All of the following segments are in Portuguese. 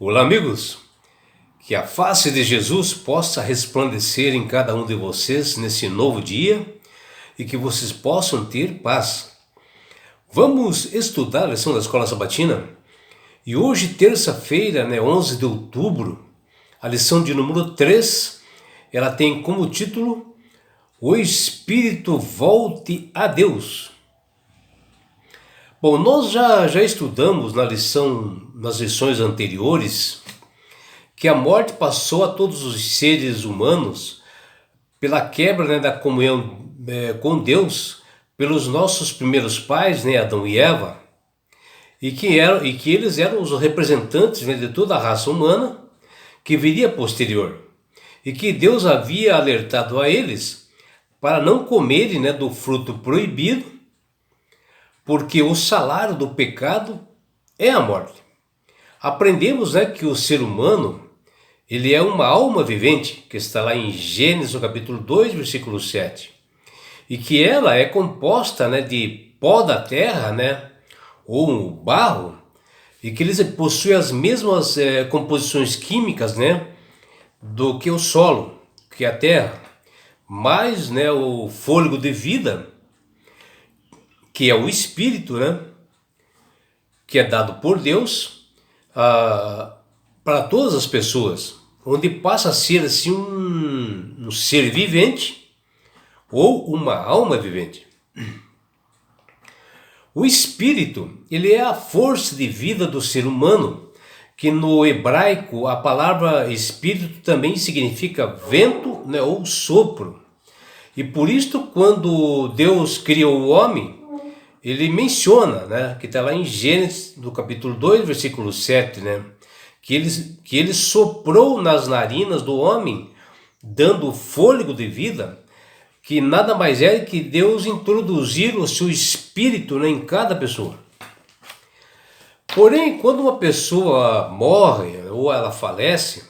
Olá, amigos! Que a face de Jesus possa resplandecer em cada um de vocês nesse novo dia e que vocês possam ter paz. Vamos estudar a lição da Escola Sabatina? E hoje, terça-feira, 11 de outubro, a lição de número 3, ela tem como título O Espírito volte a Deus. Bom, nós já estudamos nas lições anteriores que a morte passou a todos os seres humanos pela quebra da comunhão com Deus, pelos nossos primeiros pais, Adão e Eva, e que eles eram os representantes de toda a raça humana que viria posterior, e que Deus havia alertado a eles para não comerem do fruto proibido, porque o salário do pecado é a morte. Aprendemos que o ser humano ele é uma alma vivente, que está lá em Gênesis, no capítulo 2, versículo 7. E que ela é composta de pó da terra, ou barro, e que eles possuem as mesmas composições químicas do que o solo, que a terra. Mas o fôlego de vida, que é o Espírito, que é dado por Deus para todas as pessoas, onde passa a ser assim um ser vivente ou uma alma vivente. O Espírito, ele é a força de vida do ser humano, que no hebraico a palavra Espírito também significa vento ou sopro. E por isso, quando Deus criou o homem, ele menciona, que está lá em Gênesis, no capítulo 2, versículo 7, que ele soprou nas narinas do homem, dando fôlego de vida, que nada mais é que Deus introduzir o seu espírito em cada pessoa. Porém, quando uma pessoa morre ou ela falece,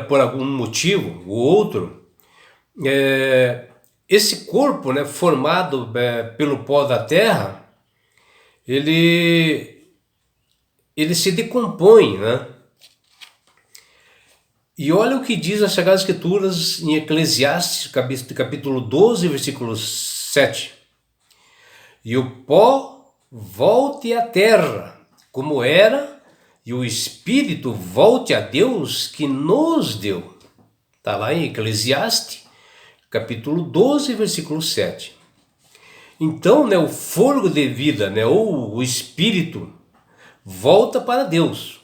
por algum motivo ou outro, esse corpo formado pelo pó da terra, ele se decompõe, E olha o que diz as Sagradas Escrituras em Eclesiastes, capítulo 12, versículo 7. E o pó volte à terra, como era, e o Espírito volte a Deus que nos deu. Está lá em Eclesiastes, capítulo 12, versículo 7. Então, o fôlego de vida, ou o Espírito, volta para Deus.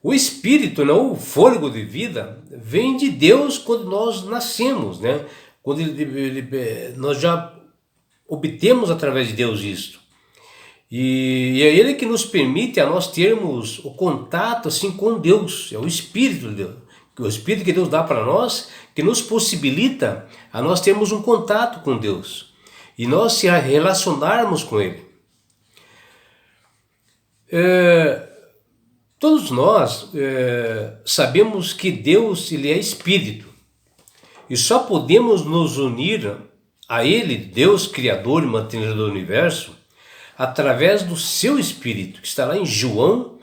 O Espírito, o fôlego de vida, vem de Deus quando nós nascemos, quando nós já obtemos através de Deus isto. E é Ele que nos permite a nós termos o contato assim com Deus, é o Espírito de Deus. O Espírito que Deus dá para nós, que nos possibilita a nós termos um contato com Deus e nós se relacionarmos com Ele. Todos nós sabemos que Deus ele é Espírito e só podemos nos unir a Ele, Deus Criador e mantenedor do Universo, através do seu Espírito, que está lá em João,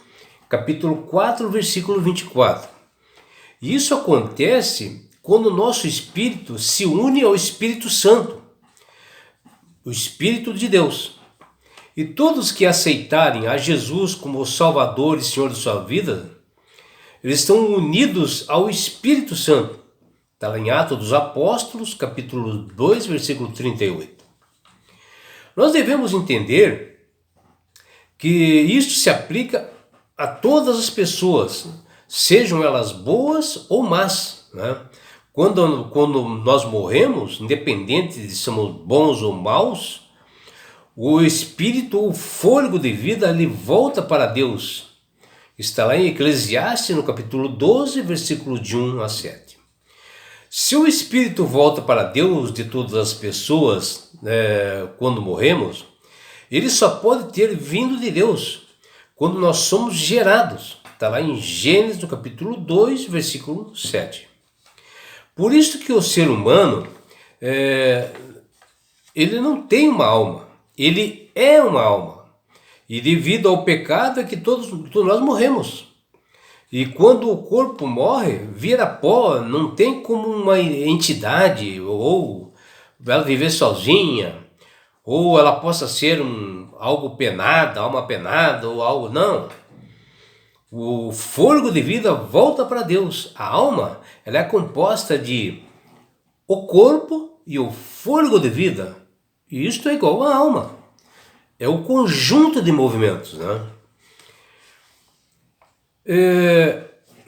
capítulo 4, versículo 24. E isso acontece quando o nosso Espírito se une ao Espírito Santo, o Espírito de Deus. E todos que aceitarem a Jesus como o Salvador e Senhor de sua vida, eles estão unidos ao Espírito Santo. Está lá em Atos dos Apóstolos, capítulo 2, versículo 38. Nós devemos entender que isso se aplica a todas as pessoas, sejam elas boas ou más. Quando nós morremos, independente de somos bons ou maus, o Espírito, o fôlego de vida, ele volta para Deus. Está lá em Eclesiastes, no capítulo 12, versículo de 1 a 7. Se o Espírito volta para Deus de todas as pessoas quando morremos, ele só pode ter vindo de Deus quando nós somos gerados. Está lá em Gênesis, no capítulo 2, versículo 7. Por isso que o ser humano, ele não tem uma alma. Ele é uma alma. E devido ao pecado é que todos nós morremos. E quando o corpo morre, vira pó, não tem como uma entidade, ou ela viver sozinha, ou ela possa ser algo penada, alma penada, ou algo, não. O fôlego de vida volta para Deus. A alma, ela é composta de o corpo e o fôlego de vida. E isto é igual à alma. É o conjunto de movimentos, né?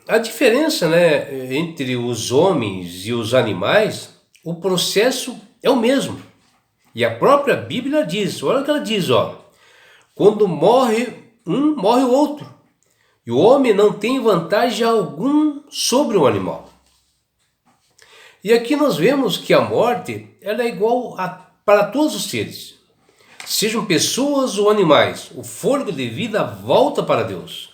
A diferença, né, entre os homens e os animais, o processo é o mesmo. E a própria Bíblia diz, olha o que ela diz, ó. Quando morre um, morre o outro. E o homem não tem vantagem algum sobre o animal. E aqui nós vemos que a morte ela é igual para todos os seres. Sejam pessoas ou animais, o fôlego de vida volta para Deus.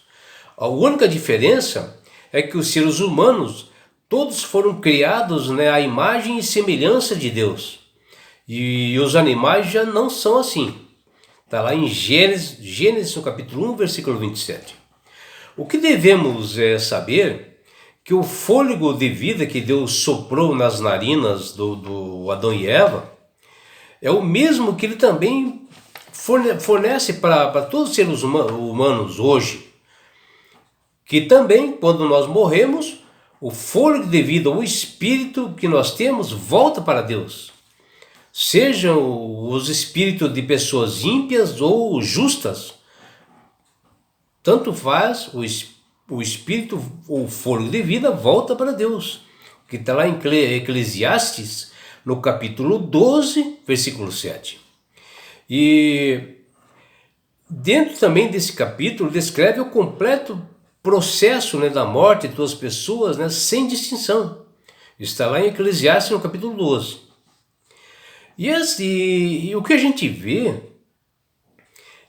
A única diferença é que os seres humanos todos foram criados, né, à imagem e semelhança de Deus. E os animais já não são assim. Está lá em Gênesis no capítulo 1, versículo 27. O que devemos saber que o fôlego de vida que Deus soprou nas narinas do Adão e Eva é o mesmo que ele também fornece para todos os seres humanos hoje. Que também, quando nós morremos, o fôlego de vida, o espírito que nós temos, volta para Deus. Sejam os espíritos de pessoas ímpias ou justas, tanto faz, o espírito, o fôlego de vida volta para Deus. Que está lá em Eclesiastes, no capítulo 12, versículo 7. E dentro também desse capítulo descreve o completo processo, né, da morte de todas as pessoas, né, sem distinção. Está lá em Eclesiastes no capítulo 12. E o que a gente vê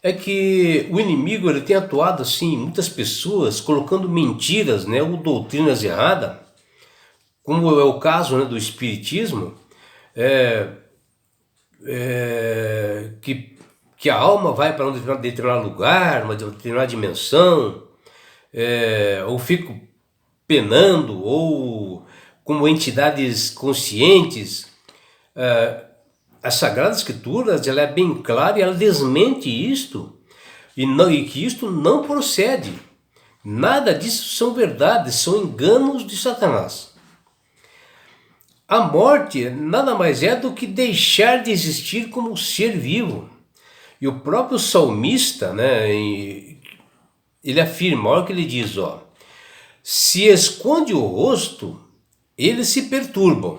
é que o inimigo ele tem atuado assim em muitas pessoas, colocando mentiras, né, ou doutrinas erradas, como é o caso, né, do espiritismo, que a alma vai para um determinado lugar, uma determinada dimensão, ou fica penando, ou como entidades conscientes. As Sagradas Escrituras ela é bem clara e ela desmente isto, e que isto não procede. Nada disso são verdades, são enganos de Satanás. A morte nada mais é do que deixar de existir como ser vivo. E o próprio salmista, né, ele afirma, olha o que ele diz, ó, se esconde o rosto, eles se perturbam.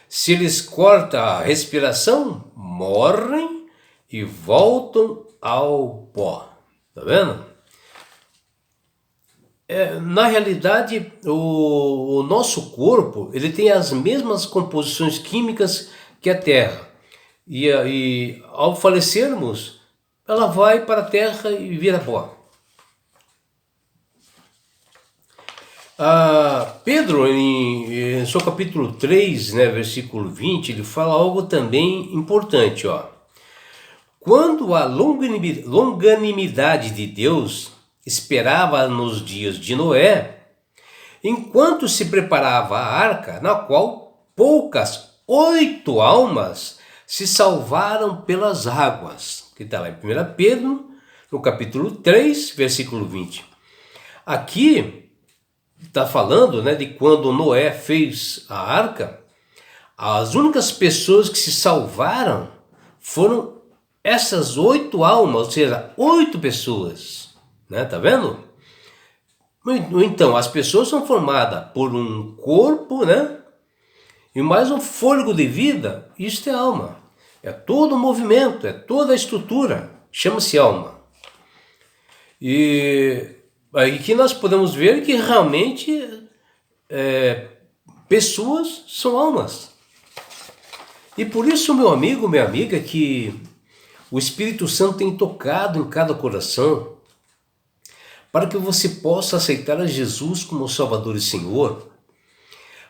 Se eles cortam a respiração, morrem e voltam ao pó. Tá vendo? Na realidade, o nosso corpo ele tem as mesmas composições químicas que a Terra. E ao falecermos, ela vai para a Terra e vira pó. Pedro, em seu capítulo 3, né, versículo 20, ele fala algo também importante. Ó. Quando a longanimidade de Deus esperava nos dias de Noé, enquanto se preparava a arca, na qual poucas 8 almas se salvaram pelas águas. Que está lá em 1 Pedro, no capítulo 3, versículo 20. Aqui está falando, né, de quando Noé fez a arca, as únicas pessoas que se salvaram foram essas 8 almas, ou seja, 8 pessoas, né, tá vendo? Então, as pessoas são formadas por um corpo, né, e mais um fôlego de vida, isto é alma. É todo o movimento, é toda a estrutura, chama-se alma. E aqui nós podemos ver que realmente pessoas são almas. E por isso, meu amigo, minha amiga, que o Espírito Santo tem tocado em cada coração para que você possa aceitar a Jesus como Salvador e Senhor,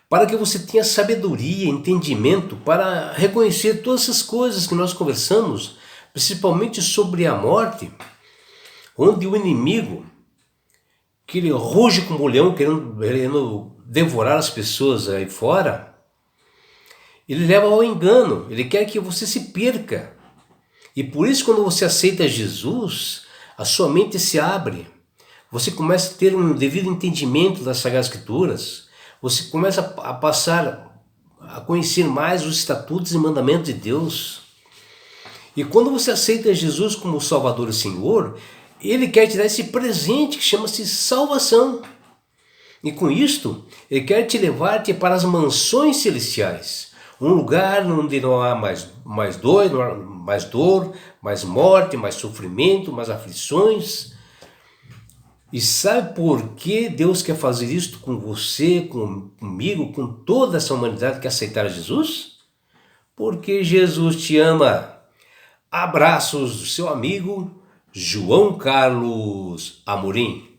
para que você tenha sabedoria, entendimento para reconhecer todas essas coisas que nós conversamos, principalmente sobre a morte, onde o inimigo, que ele ruge como um leão querendo devorar as pessoas aí fora, ele leva ao engano, ele quer que você se perca. E por isso, quando você aceita Jesus, a sua mente se abre, você começa a ter um devido entendimento das Sagradas Escrituras, você começa a passar a conhecer mais os estatutos e mandamentos de Deus. E quando você aceita Jesus como Salvador e Senhor, Ele quer te dar esse presente que chama-se salvação. E com isto, Ele quer te levar-te para as mansões celestiais, um lugar onde não há mais dor, mais morte, mais sofrimento, mais aflições. E sabe por que Deus quer fazer isto com você, comigo, com toda essa humanidade que aceitar Jesus? Porque Jesus te ama. Abraços do seu amigo João Carlos Amorim.